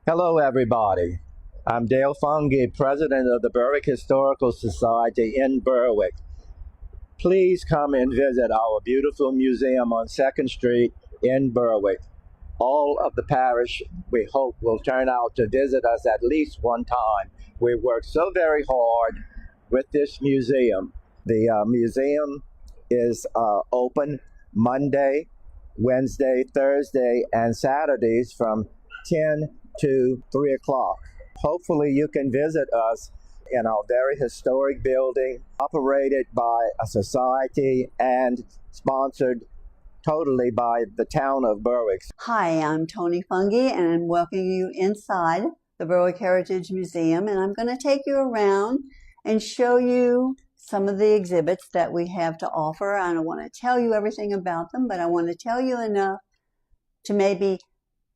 Hello, everybody. I'm Dale Fungi, president of the Berwick Historical Society in Berwick. Please come and visit our beautiful museum on 2nd Street in Berwick. All of the parish, we hope, will turn out to visit us at least one time. We worked so very hard with this museum. The museum is open Monday, Wednesday, Thursday, and Saturdays from 10 to 3 o'clock. Hopefully you can visit us in our very historic building, operated by a society and sponsored totally by the town of Berwick. Hi, I'm Tony Fungi, and I'm welcoming you inside the Berwick Heritage Museum, and I'm going to take you around and show you some of the exhibits that we have to offer. I don't want to tell you everything about them, but I want to tell you enough to maybe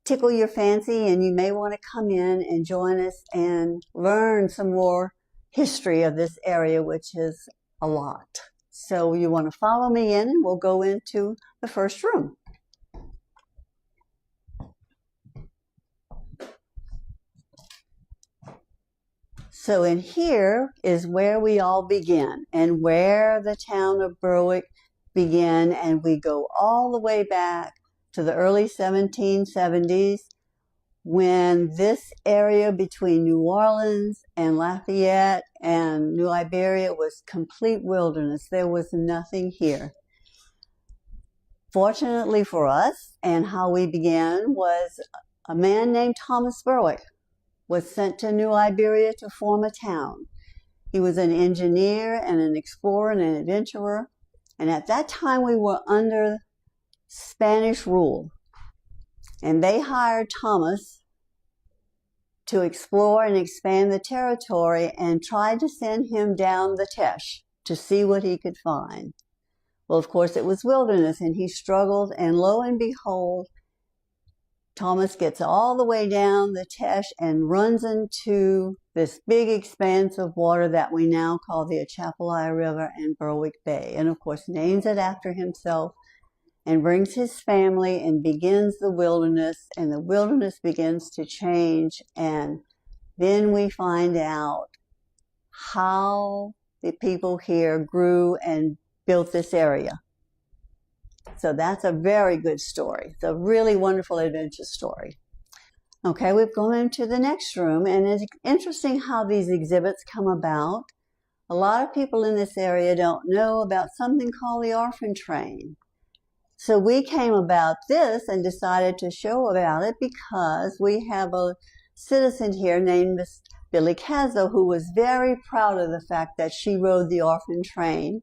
tickle your fancy, and you may want to come in and join us and learn some more history of this area, which is a lot. So you want to follow me in, and we'll go into the first room. So in here is where we all begin and where the town of Berwick began, and we go all the way back to the early 1770s when this area between New Orleans and Lafayette and New Iberia was complete wilderness. There was nothing here. Fortunately for us, and how we began, was a man named Thomas Berwick was sent to New Iberia to form a town. He was an engineer and an explorer and an adventurer, and at that time we were under Spanish rule, and they hired Thomas to explore and expand the territory and tried to send him down the Teche to see what he could find. Well, of course, it was wilderness, and he struggled, and lo and behold, Thomas gets all the way down the Teche and runs into this big expanse of water that we now call the Atchafalaya River and Berwick Bay, and of course names it after himself, and brings his family and begins the wilderness, and the wilderness begins to change, and then we find out how the people here grew and built this area. So that's a very good story. It's a really wonderful adventure story. Okay, we've gone into the next room, and it's interesting how these exhibits come about. A lot of people in this area don't know about something called the orphan train. So we came about this and decided to show about it because we have a citizen here named Miss Billy Cazzo, who was very proud of the fact that she rode the orphan train.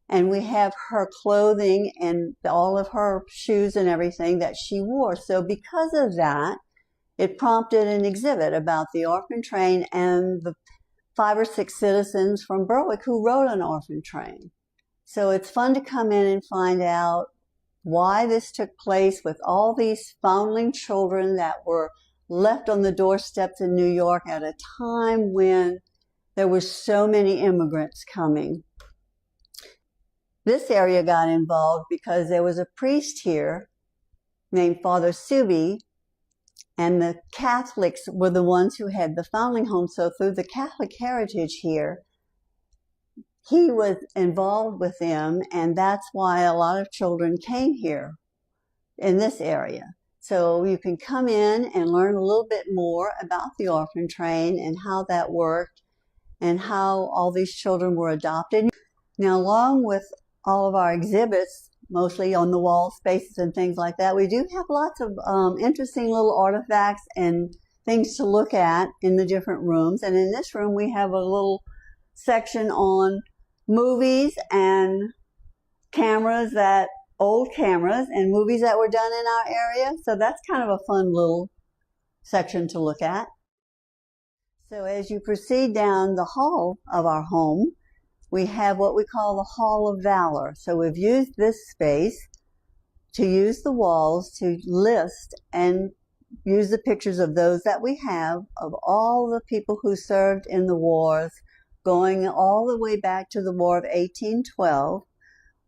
And we have her clothing and all of her shoes and everything that she wore. So because of that, it prompted an exhibit about the orphan train and the 5 or 6 citizens from Berwick who rode an orphan train. So it's fun to come in and find out why this took place with all these foundling children that were left on the doorsteps in New York at a time when there were so many immigrants coming. This area got involved because there was a priest here named Father Subi, and the Catholics were the ones who had the foundling home. So through the Catholic heritage here, he was involved with them, and that's why a lot of children came here in this area. So you can come in and learn a little bit more about the orphan train and how that worked and how all these children were adopted. Now, along with all of our exhibits, mostly on the wall spaces and things like that, we do have lots of interesting little artifacts and things to look at in the different rooms. And in this room, we have a little section on movies and old cameras and movies that were done in our area. So that's kind of a fun little section to look at. So as you proceed down the hall of our home, we have what we call the Hall of Valor. So we've used this space to use the walls to list and use the pictures of those that we have of all the people who served in the wars, going all the way back to the War of 1812,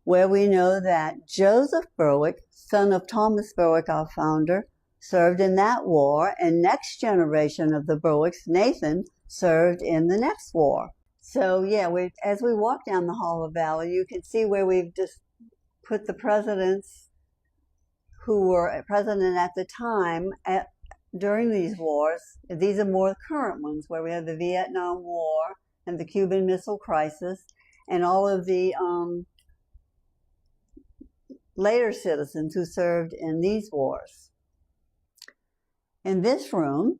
where we know that Joseph Berwick, son of Thomas Berwick, our founder, served in that war, and next generation of the Berwicks, Nathan, served in the next war. So yeah, as we walk down the Hall of Valor, you can see where we've just put the presidents who were president at the time during these wars. These are more current ones, where we have the Vietnam War and the Cuban Missile Crisis, and all of the later citizens who served in these wars. In this room,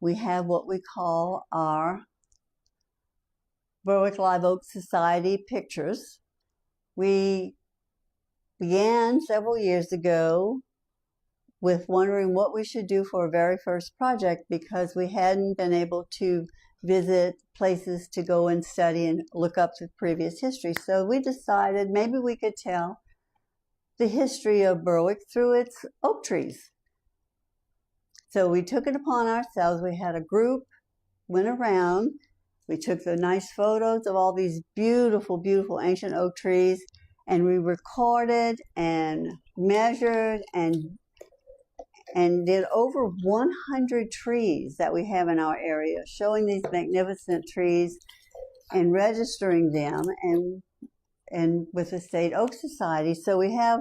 we have what we call our Berwick Live Oak Society pictures. We began several years ago with wondering what we should do for our very first project, because we hadn't been able to visit places to go and study and look up the previous history. So we decided maybe we could tell the history of Berwick through its oak trees. So we took it upon ourselves. We had a group, went around, we took the nice photos of all these beautiful, beautiful ancient oak trees, and we recorded and measured and did over 100 trees that we have in our area, showing these magnificent trees and registering them and with the State Oak Society. So we have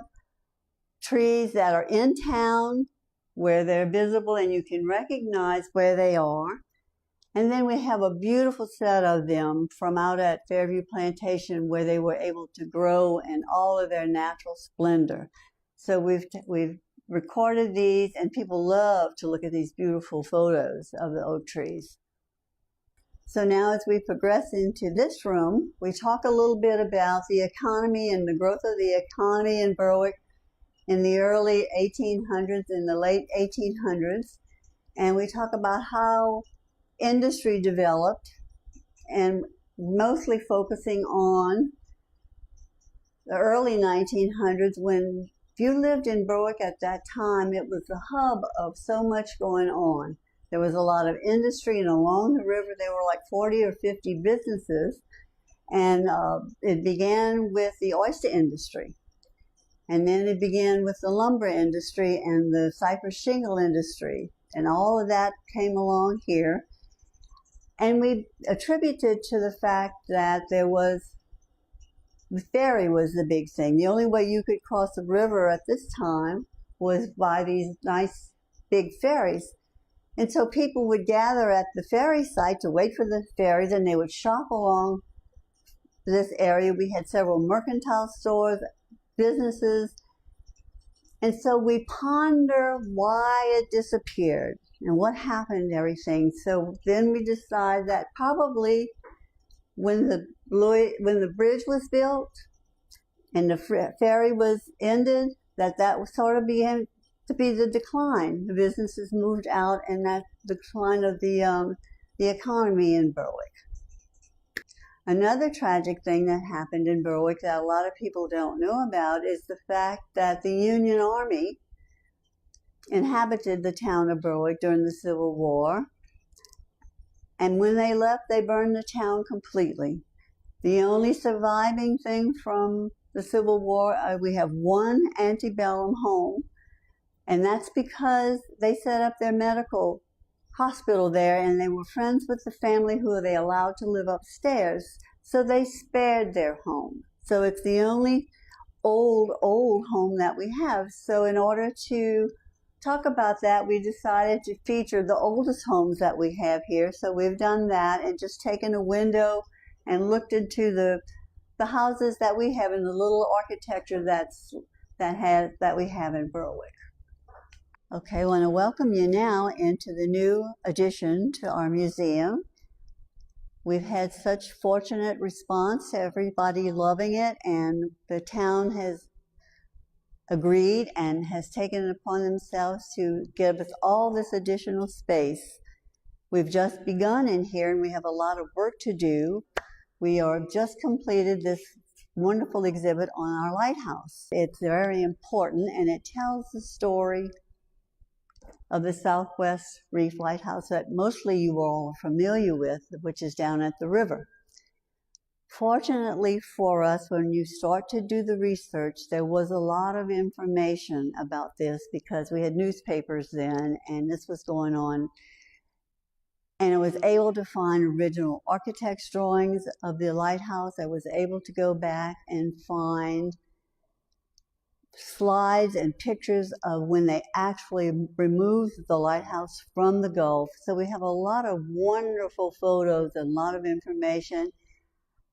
trees that are in town where they're visible and you can recognize where they are. And then we have a beautiful set of them from out at Fairview Plantation, where they were able to grow in all of their natural splendor. So we've recorded these, and people love to look at these beautiful photos of the oak trees. So now as we progress into this room, we talk a little bit about the economy and the growth of the economy in Berwick in the early 1800s and the late 1800s. And we talk about how industry developed, and mostly focusing on the early 1900s, when if you lived in Berwick at that time, it was the hub of so much going on. There was a lot of industry, and along the river there were like 40 or 50 businesses, and it began with the oyster industry. And then it began with the lumber industry and the cypress shingle industry, and all of that came along here. And we attributed to the fact that the ferry was the big thing. The only way you could cross the river at this time was by these nice big ferries. And so people would gather at the ferry site to wait for the ferries, and they would shop along this area. We had several mercantile stores, businesses. And so we ponder why it disappeared and what happened to everything. So then we decided that probably when the bridge was built and the ferry was ended, that sort of began to be the decline. The businesses moved out, and that decline of the economy in Berwick. Another tragic thing that happened in Berwick that a lot of people don't know about is the fact that the Union Army inhabited the town of Berwick during the Civil War. And when they left, they burned the town completely. The only surviving thing from the Civil War, we have one antebellum home, and that's because they set up their medical hospital there, and they were friends with the family who they allowed to live upstairs, so they spared their home. So it's the only old home that we have. So in order to talk about that, we decided to feature the oldest homes that we have here. So we've done that and just taken a window and looked into the houses that we have in the little architecture that we have in Berwick. Okay, I want to welcome you now into the new addition to our museum. We've had such fortunate response, everybody loving it, and the town has agreed and has taken it upon themselves to give us all this additional space. We've just begun in here, and we have a lot of work to do. We are just completed this wonderful exhibit on our lighthouse. It's very important, and it tells the story of the Southwest Reef Lighthouse that mostly you all are familiar with, which is down at the river. Fortunately for us, when you start to do the research, there was a lot of information about this because we had newspapers then, and this was going on. And I was able to find original architect's drawings of the lighthouse. I was able to go back and find slides and pictures of when they actually removed the lighthouse from the Gulf. So we have a lot of wonderful photos and a lot of information.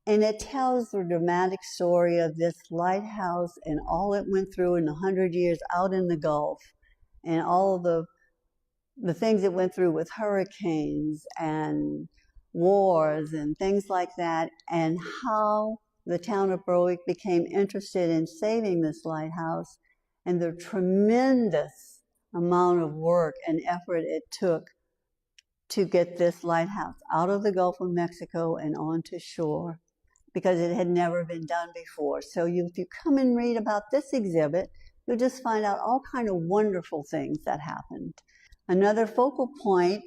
And it tells the dramatic story of this lighthouse and all it went through in the 100 years out in the Gulf, and all the things it went through with hurricanes and wars and things like that, and how the town of Berwick became interested in saving this lighthouse, and the tremendous amount of work and effort it took to get this lighthouse out of the Gulf of Mexico and onto shore, because it had never been done before. So if you come and read about this exhibit, you'll just find out all kind of wonderful things that happened. Another focal point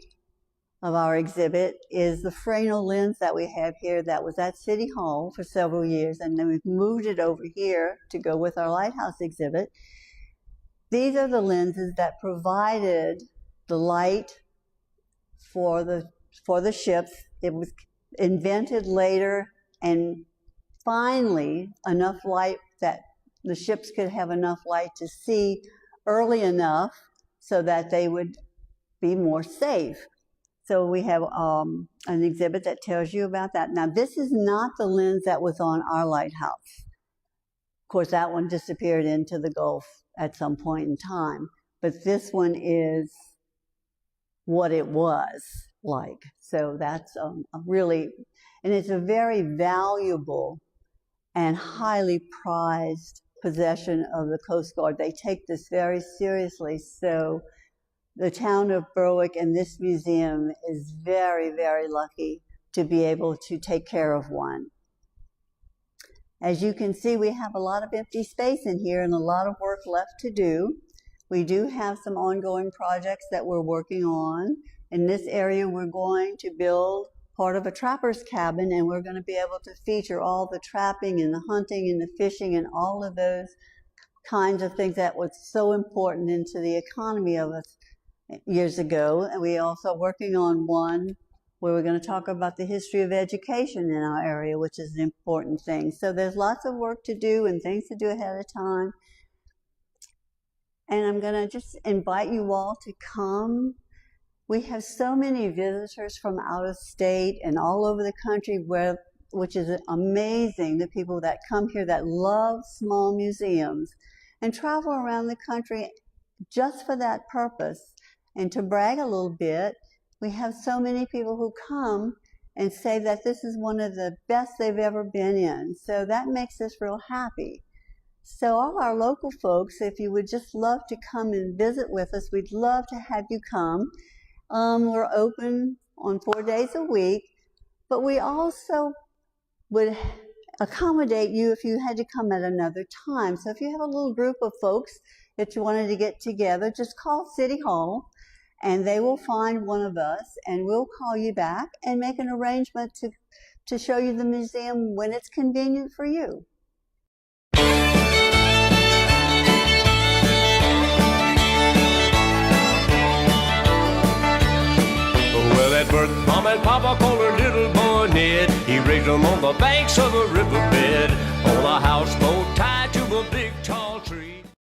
of our exhibit is the Fresnel lens that we have here that was at City Hall for several years, and then we've moved it over here to go with our lighthouse exhibit. These are the lenses that provided the light for the ships. It was invented later, and finally enough light that the ships could have enough light to see early enough so that they would be more safe. So we have an exhibit that tells you about that. Now, this is not the lens that was on our lighthouse. Of course, that one disappeared into the Gulf at some point in time, but this one is what it was like. So that's really, and it's a very valuable and highly prized possession of the Coast Guard. They take this very seriously. So the town of Berwick and this museum is very, very lucky to be able to take care of one. As you can see, we have a lot of empty space in here and a lot of work left to do. We do have some ongoing projects that we're working on. In this area, we're going to build part of a trapper's cabin, and we're going to be able to feature all the trapping and the hunting and the fishing and all of those kinds of things that was so important into the economy of us years ago. And we're also working on one where we're going to talk about the history of education in our area, which is an important thing. So there's lots of work to do and things to do ahead of time. And I'm going to just invite you all to come. We have so many visitors from out of state and all over the country, which is amazing, the people that come here that love small museums and travel around the country just for that purpose. And to brag a little bit, we have so many people who come and say that this is one of the best they've ever been in. So that makes us real happy. So all our local folks, if you would just love to come and visit with us, we'd love to have you come. We're open on 4 days a week, but we also would accommodate you if you had to come at another time. So if you have a little group of folks that you wanted to get together, just call City Hall and they will find one of us and we'll call you back and make an arrangement to show you the museum when it's convenient for you. Well, at birth, Mom and Papa called her little boy Ned. He raised him on the banks of a riverbed, on a houseboat tied to a big tall tree.